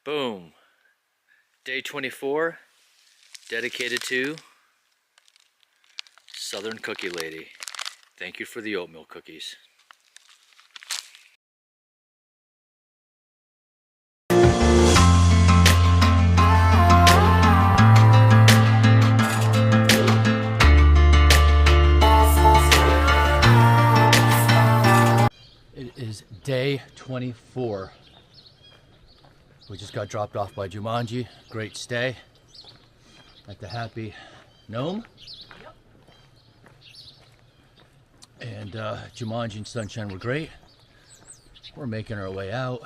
Boom. Day 24, dedicated to Southern Cookie Lady. Thank you for the oatmeal cookies. It is day 24. We just got dropped off by Jumanji. Great stay at the Happy Gnome. Yep. And Jumanji and Sunshine were great. We're making our way out.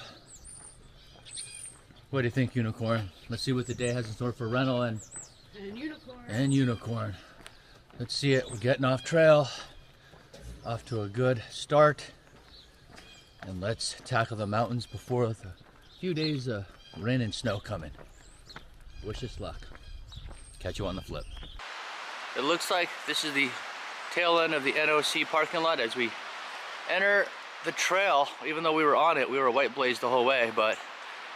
What do you think, Unicorn? Let's see what the day has in store for rental and Unicorn. And Unicorn. Let's see it. We're getting off trail. Off to a good start. And let's tackle the mountains before the few days of rain and snow coming. Wish us luck. Catch you on the flip. It looks like this is the tail end of the NOC parking lot as we enter the trail. Even though we were on it, we were white blazed the whole way, but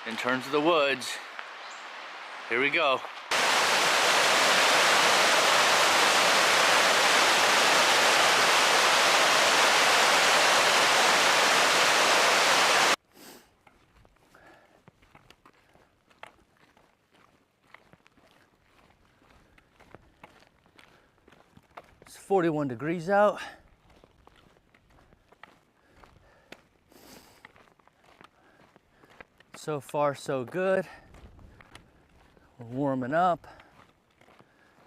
in terms of the woods, here we go. It's 41 degrees out. So far, so good. We're warming up.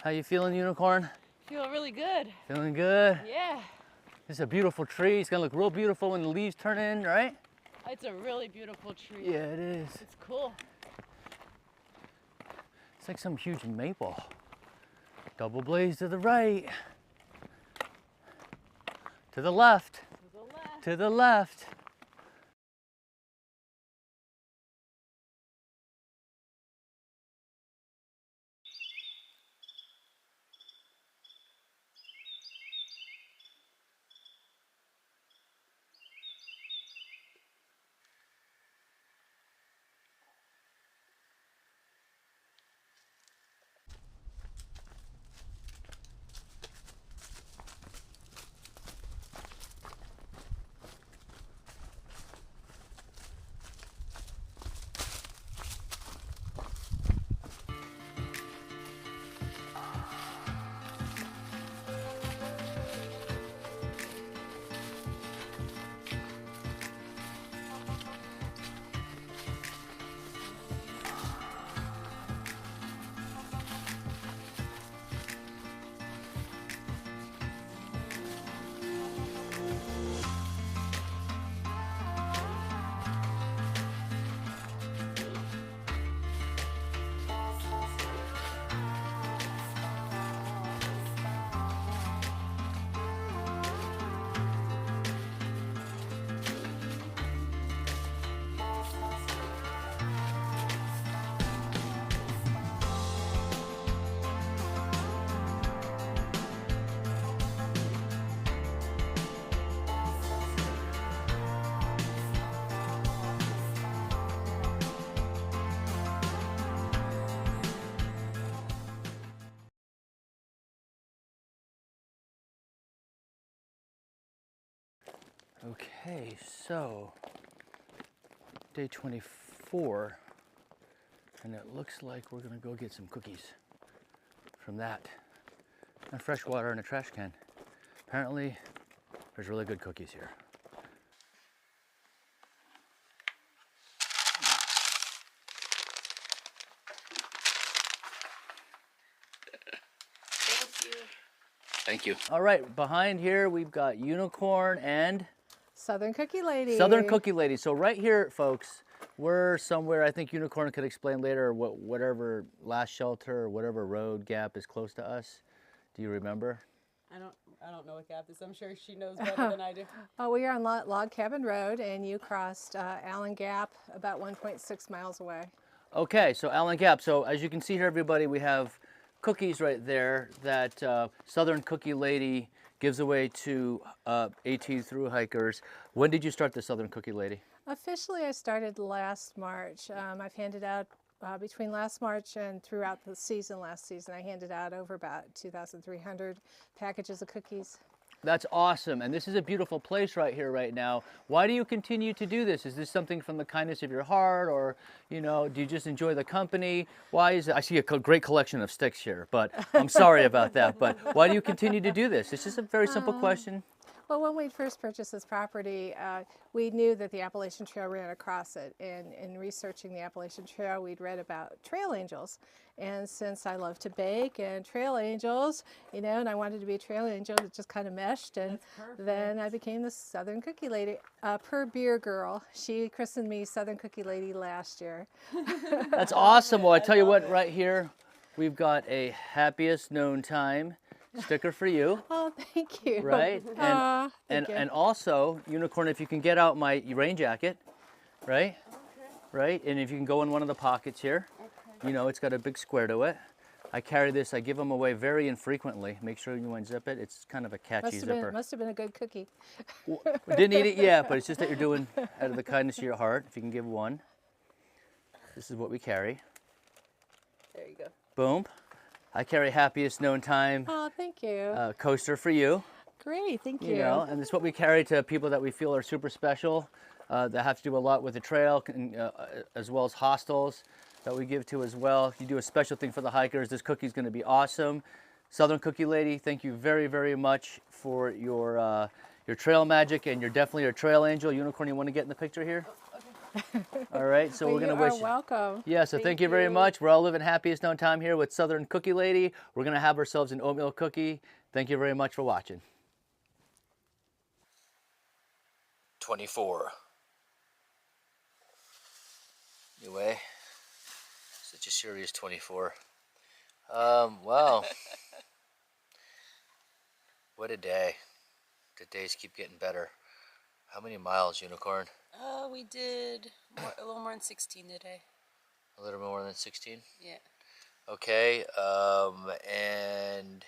How you feeling, Unicorn? Feeling really good. Feeling good? Yeah. This is a beautiful tree. It's gonna look real beautiful when the leaves turn in, right? It's a really beautiful tree. Yeah, it is. It's cool. It's like some huge maple. Double blaze to the right. To the left. To the left. To the left. Okay, so day 24, and it looks like we're gonna go get some cookies from that. And fresh water in a trash can. Apparently, there's really good cookies here. Thank you. All right, behind here we've got Unicorn and Southern Cookie Lady. Southern Cookie Lady. So right here, folks, we're somewhere, I think Unicorn could explain later, whatever last shelter or whatever road gap is close to us. Do you remember? I don't know what gap is. I'm sure she knows better than I do. We are on Log Cabin Road, and you crossed Allen Gap about 1.6 miles away. Okay, so Allen Gap. So as you can see here, everybody, we have cookies right there that Southern Cookie Lady gives away to 18 through hikers. When did you start the Southern Cookie Lady? Officially, I started last March. I've handed out between last March and throughout the season, last season, I handed out over about 2,300 packages of cookies. That's awesome, and this is a beautiful place right here, right now. Why do you continue to do this? Is this something from the kindness of your heart, or do you just enjoy the company? Why is it? I see a great collection of sticks here, but I'm sorry about that. But why do you continue to do this? It's just a very simple question. Well, when we first purchased this property, we knew that the Appalachian Trail ran across it. And in researching the Appalachian Trail, we'd read about trail angels. And since I love to bake and trail angels, and I wanted to be a trail angel, it just kind of meshed. And then I became the Southern Cookie Lady. Per beer girl, she christened me Southern Cookie Lady last year. That's awesome. Well, I tell you what, right here, we've got a happiest known time sticker for you. Oh, thank you. Right? And also, Unicorn, if you can get out my rain jacket, right? Okay. Right? And if you can go in one of the pockets here, Okay. it's got a big square to it. I carry this, I give them away very infrequently. Make sure you unzip it. It's kind of a catchy zipper. Must have been a good cookie. We didn't eat it yet, but it's just that you're doing out of the kindness of your heart. If you can give one. This is what we carry. There you go. Boom. I carry happiest known time Oh, thank you. coaster for you. Great, thank you. And it's what we carry to people that we feel are super special, that have to do a lot with the trail, as well as hostels that we give to as well. You do a special thing for the hikers. This cookie's going to be awesome. Southern Cookie Lady, thank you very, very much for your trail magic, and you're definitely a trail angel. Unicorn, you want to get in the picture here? All right, so Well, we're going to wish you are welcome. Yeah, so thank you very much. We're all living happiest known time here with Southern Cookie Lady. We're going to have ourselves an oatmeal cookie. Thank you very much for watching. 24. Anyway, such a serious 24. Wow. What a day. The days keep getting better. How many miles, Unicorn? We did a little more than 16 today. A little more than 16? Yeah. Okay, and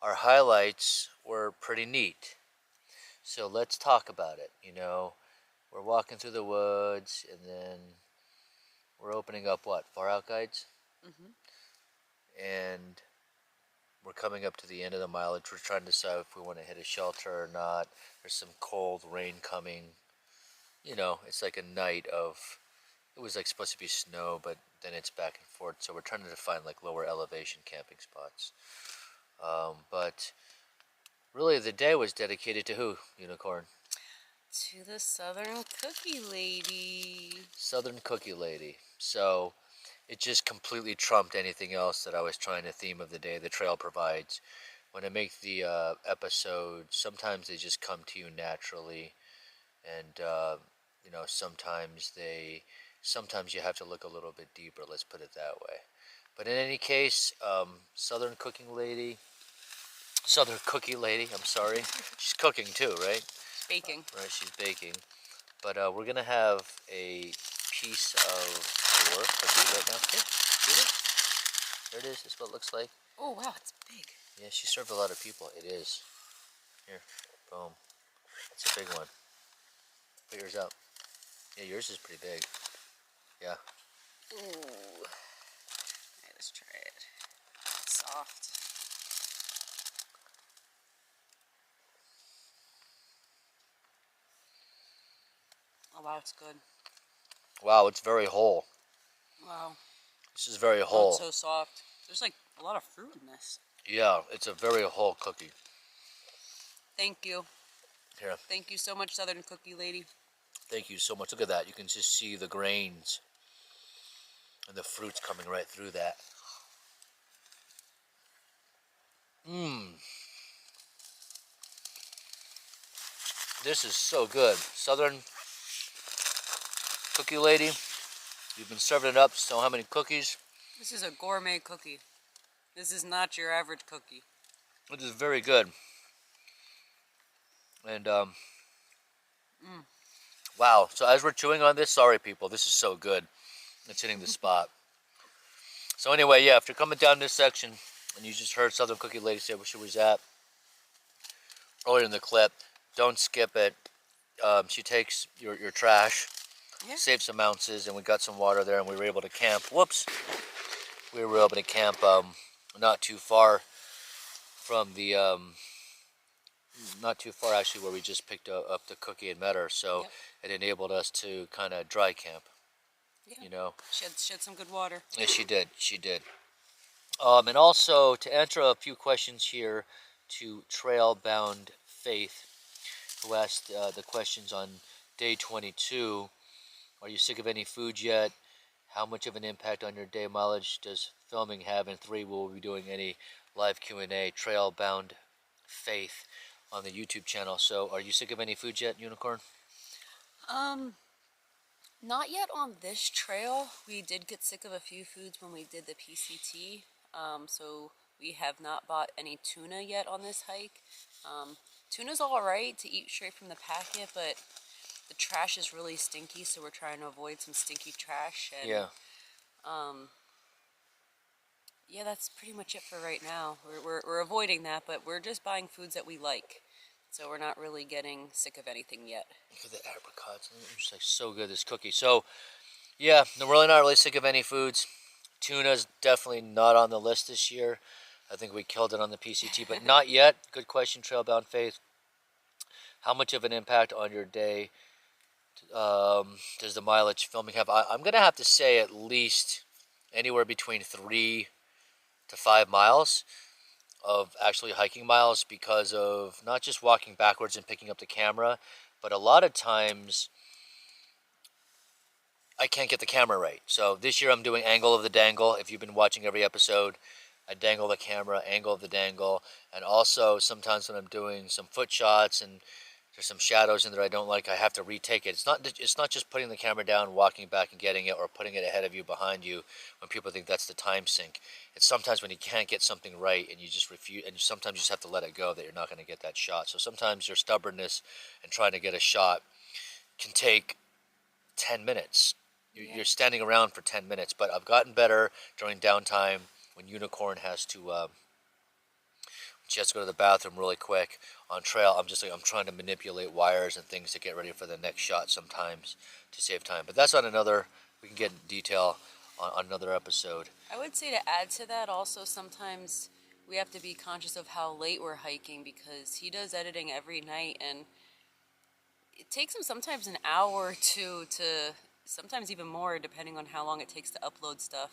our highlights were pretty neat. So let's talk about it. We're walking through the woods, and then we're opening up what? Far out guides? Mm-hmm. And we're coming up to the end of the mileage. We're trying to decide if we want to hit a shelter or not. There's some cold rain coming. It's like a night of, it was like supposed to be snow, but then it's back and forth. So we're trying to find like lower elevation camping spots. But really the day was dedicated to who, Unicorn? To the Southern Cookie Lady. Southern Cookie Lady. So it just completely trumped anything else that I was trying to theme of the day the trail provides. When I make the episodes, sometimes they just come to you naturally, and sometimes you have to look a little bit deeper. Let's put it that way. But in any case, Southern Cookie Lady. I'm sorry. She's cooking too, right? Baking. Right, she's baking. But we're gonna have a piece of your cookie right now. Here, see it? There it is. This is what it looks like. Oh wow, it's big. Yeah, she served a lot of people. It is. Here, boom. It's a big one. Put yours up. Yeah, yours is pretty big. Yeah. Ooh. Alright, let's try it. It's soft. Oh wow, it's good. Wow, it's very whole. Wow. This is very Oh, whole. it's so soft. There's like a lot of fruit in this. Yeah, it's a very whole cookie. Thank you. Here. Thank you so much, Southern Cookie Lady. Thank you so much. Look at that. You can just see the grains and the fruits coming right through that. Mmm. This is so good. Southern Cookie Lady. You've been serving it up. So how many cookies? This is a gourmet cookie. This is not your average cookie. It is very good. And wow. So as we're chewing on this, sorry people, this is so good. It's hitting the spot. So anyway, yeah, if you're coming down this section and you just heard Southern Cookie Lady say where she was at, earlier in the clip. Don't skip it. She takes your trash, saves some ounces, and we got some water there, and we were able to camp. Whoops! We were able to camp not too far from the not too far actually where we just picked up the cookie and met her. So it enabled us to kind of dry camp. Yeah. You know. She had some good water. Yes, she did. She did. And also to answer a few questions here to Trailbound Faith, who asked the questions on day 22. Are you sick of any food yet? How much of an impact on your day mileage does filming have? And 3, will we be doing any live Q&A? Trailbound Faith on the YouTube channel. So are you sick of any food yet, Unicorn? Not yet on this trail. We did get sick of a few foods when we did the PCT. So we have not bought any tuna yet on this hike. Tuna's all right to eat straight from the packet, but the trash is really stinky, so we're trying to avoid some stinky trash. And, Yeah. Yeah, that's pretty much it for right now. We're avoiding that, but we're just buying foods that we like. So we're not really getting sick of anything yet. Look at the apricots. It's like so good, this cookie. So, yeah, we're really not really sick of any foods. Tuna's definitely not on the list this year. I think we killed it on the PCT, but not yet. Good question, Trailbound Faith. How much of an impact on your day does the mileage filming have? I'm going to have to say at least anywhere between 3 to 5 miles of actually hiking miles, because of not just walking backwards and picking up the camera, but a lot of times I can't get the camera right. So this year I'm doing angle of the dangle. If you've been watching every episode, I dangle the camera, angle of the dangle, and also sometimes when I'm doing some foot shots and there's some shadows in there I don't like, I have to retake it. It's not just putting the camera down, walking back and getting it, or putting it ahead of you, behind you, when people think that's the time sink. It's sometimes when you can't get something right and you just refuse, and sometimes you just have to let it go that you're not going to get that shot. So sometimes your stubbornness and trying to get a shot can take 10 minutes. You're standing around for 10 minutes, but I've gotten better during downtime when Unicorn has to she has to go to the bathroom really quick on trail. I'm trying to manipulate wires and things to get ready for the next shot sometimes to save time. But that's on another, we can get in detail on another episode. I would say to add to that also, sometimes we have to be conscious of how late we're hiking, because he does editing every night and it takes him sometimes an hour or two to, sometimes even more depending on how long it takes to upload stuff,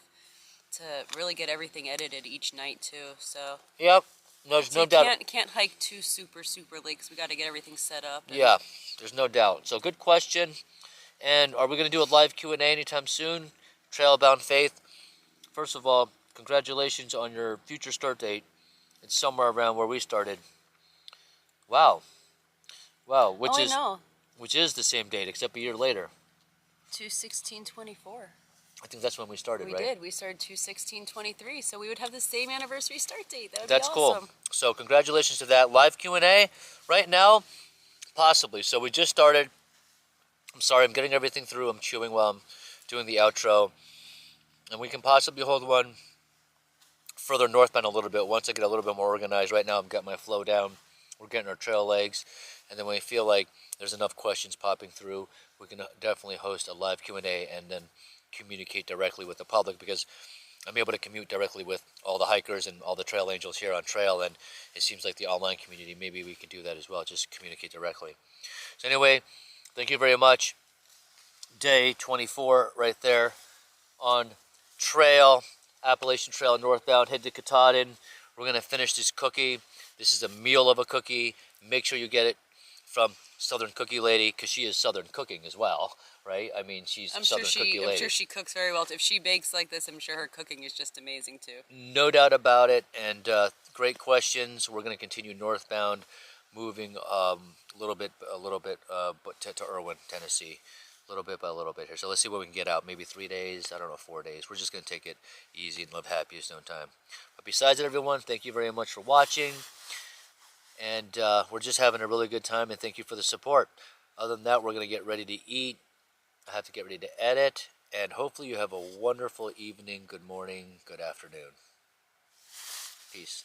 to really get everything edited each night too. So yep. There's no doubt. Can't hike too super late, because we got to get everything set up. Yeah, there's no doubt. So good question. And are we going to do a live Q&A anytime soon? Trailbound Faith, first of all, congratulations on your future start date. It's somewhere around where we started. Wow, which is the same date except a year later. 2/16/24. I think that's when we started, we right? We did. We started 2/16/23, so we would have the same anniversary start date. That would That's be awesome. Cool. So congratulations to that. Live Q&A right now, possibly. So we just started. I'm sorry, I'm getting everything through. I'm chewing while I'm doing the outro. And we can possibly hold one further northbound a little bit once I get a little bit more organized. Right now I've got my flow down. We're getting our trail legs. And then when we feel like there's enough questions popping through, we can definitely host a live Q&A and then communicate directly with the public, because I'm able to commute directly with all the hikers and all the trail angels here on trail, and it seems like the online community, maybe we can do that as well, just communicate directly. So anyway, thank you very much. Day 24 right there on trail, Appalachian Trail northbound. Head to Katahdin. We're going to finish this cookie. This is a meal of a cookie. Make sure you get it from Southern Cookie Lady, because she is Southern cooking as well, right? I mean, she's Southern Cookie Lady. I'm sure she cooks very well. If she bakes like this, I'm sure her cooking is just amazing too. No doubt about it. And great questions. We're going to continue northbound, moving a little bit, but to Irwin, Tennessee, little bit by little bit here. So let's see what we can get out. Maybe 3 days. I don't know, 4 days. We're just going to take it easy and live happiest no time. But besides it, everyone, thank you very much for watching. And we're just having a really good time, and thank you for the support. Other than that, we're going to get ready to eat. I have to get ready to edit, and hopefully you have a wonderful evening, good morning, good afternoon. Peace.